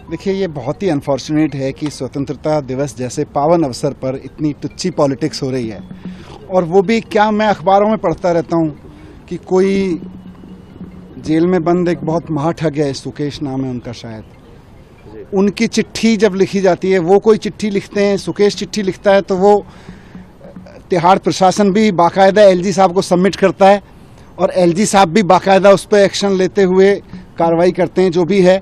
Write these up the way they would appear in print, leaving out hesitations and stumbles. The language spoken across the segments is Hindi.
देखिए, ये बहुत ही अनफॉर्चुनेट है कि स्वतंत्रता दिवस जैसे पावन अवसर पर इतनी टुच्ची पॉलिटिक्स हो रही है। और वो भी क्या, मैं अखबारों में पढ़ता रहता हूँ कि कोई जेल में बंद एक बहुत महाठग है, सुकेश नाम है उनका शायद, उनकी चिट्ठी जब लिखी जाती है, वो कोई चिट्ठी लिखते हैं, सुकेश चिट्ठी लिखता है तो वो तिहाड़ प्रशासन भी बाकायदा एलजी साहब को सबमिट करता है और एलजी साहब भी बाकायदा उस पर एक्शन लेते हुए कार्रवाई करते हैं जो भी है।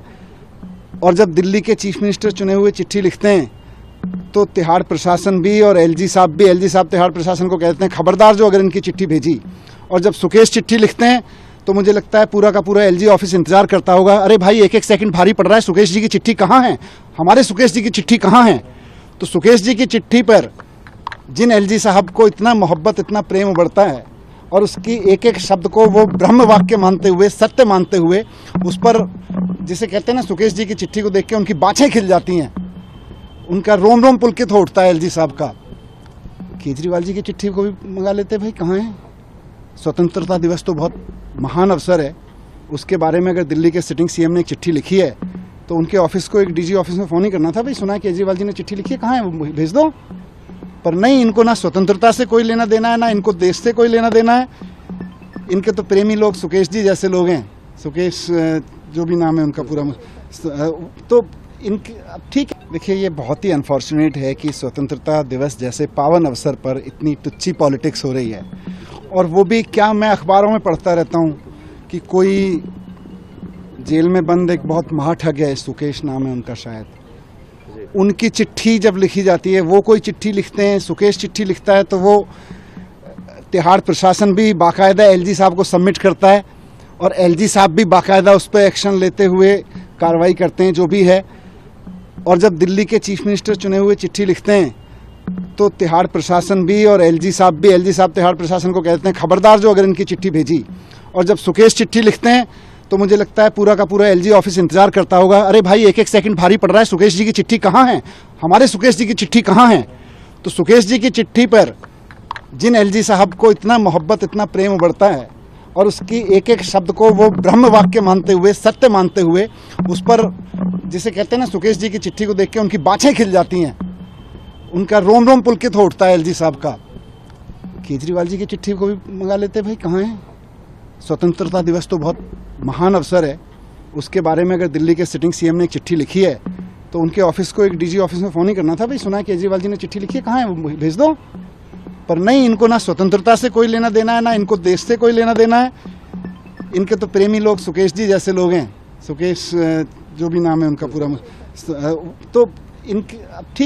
और जब दिल्ली के चीफ मिनिस्टर चुने हुए चिट्ठी लिखते हैं तो तिहाड़ प्रशासन भी और एलजी साहब तिहाड़ प्रशासन को कहते हैं खबरदार जो अगर इनकी चिट्ठी भेजी। और जब सुकेश चिट्ठी लिखते हैं तो मुझे लगता है पूरा का पूरा एलजी ऑफिस इंतजार करता होगा, अरे भाई एक एक सेकंड भारी पड़ रहा है, सुकेश जी की चिट्ठी कहाँ है, हमारे सुकेश जी की चिट्ठी कहाँ है। तो सुकेश जी की चिट्ठी पर जिन एलजी साहब को इतना मोहब्बत, इतना प्रेम उबड़ता है और उसकी एक एक शब्द को वो ब्रह्म वाक्य मानते हुए, सत्य मानते हुए, उस पर जिसे कहते हैं ना, सुकेश जी की चिट्ठी को देख के उनकी बाछें खिल जाती हैं, उनका रोम रोम पुलकित हो उठता है एलजी साहब का। केजरीवाल जी की चिट्ठी को भी मंगा लेते, भाई कहाँ है। स्वतंत्रता दिवस तो बहुत महान अवसर है, उसके बारे में अगर दिल्ली के सिटिंग सीएम ने एक चिट्ठी लिखी है तो उनके ऑफिस को, एक डीजी ऑफिस में फ़ोन ही करना था, भाई सुना है केजरीवाल जी ने चिट्ठी लिखी है, कहाँ है, वो भेज दो। पर नहीं, इनको ना स्वतंत्रता से कोई लेना देना है, ना इनको देश से कोई लेना देना है। इनके तो प्रेमी लोग सुकेश जी जैसे लोग हैं, सुकेश जो भी नाम है उनका पूरा, तो इनके ठीक है। देखिए, ये बहुत ही अनफॉर्चुनेट है कि स्वतंत्रता दिवस जैसे पावन अवसर पर इतनी टुच्ची पॉलिटिक्स हो रही है। और वो भी क्या, मैं अखबारों में पढ़ता रहता हूँ कि कोई जेल में बंद एक बहुत महाठग है, सुकेश नाम है उनका शायद, उनकी चिट्ठी जब लिखी जाती है, वो कोई चिट्ठी लिखते हैं, सुकेश चिट्ठी लिखता है तो वो तिहाड़ प्रशासन भी बाकायदा एलजी साहब को सबमिट करता है और एलजी साहब भी बाकायदा उस पर एक्शन लेते हुए कार्रवाई करते हैं जो भी है। और जब दिल्ली के चीफ मिनिस्टर चुने हुए चिट्ठी लिखते हैं तो तिहाड़ प्रशासन भी और एलजी साहब तिहाड़ प्रशासन को कहते हैं खबरदार जो अगर इनकी चिट्ठी भेजी। और जब सुकेश चिट्ठी लिखते हैं तो मुझे लगता है पूरा का पूरा एलजी ऑफिस इंतजार करता होगा, अरे भाई एक एक सेकंड भारी पड़ रहा है, सुकेश जी की चिट्ठी कहाँ है, हमारे सुकेश जी की चिट्ठी कहाँ है। तो सुकेश जी की चिट्ठी पर जिन एलजी साहब को इतना मोहब्बत, इतना प्रेम उबड़ता है और उसकी एक एक शब्द को वो ब्रह्म वाक्य मानते हुए, सत्य मानते हुए, उस पर जिसे कहते हैं ना, सुकेश जी की चिट्ठी को देख के उनकी बाछें खिल जाती हैं, उनका रोम रोम पुलकित हो उठता है एलजी साहब का। केजरीवाल जी की चिट्ठी को भी मंगा लेते, भाई कहाँ है। स्वतंत्रता दिवस तो बहुत महान अवसर है, उसके बारे में अगर दिल्ली के सिटिंग सीएम ने एक चिट्ठी लिखी है तो उनके ऑफिस को, एक डीजी ऑफिस में फ़ोन ही करना था, भाई सुना है केजरीवाल जी ने चिट्ठी लिखी है, कहाँ है, वो भेज दो। पर नहीं, इनको ना स्वतंत्रता से कोई लेना देना है, ना इनको देश से कोई लेना देना है। इनके तो प्रेमी लोग सुकेश जी जैसे लोग हैं, सुकेश जो भी नाम है उनका पूरा, तो इनके ठीक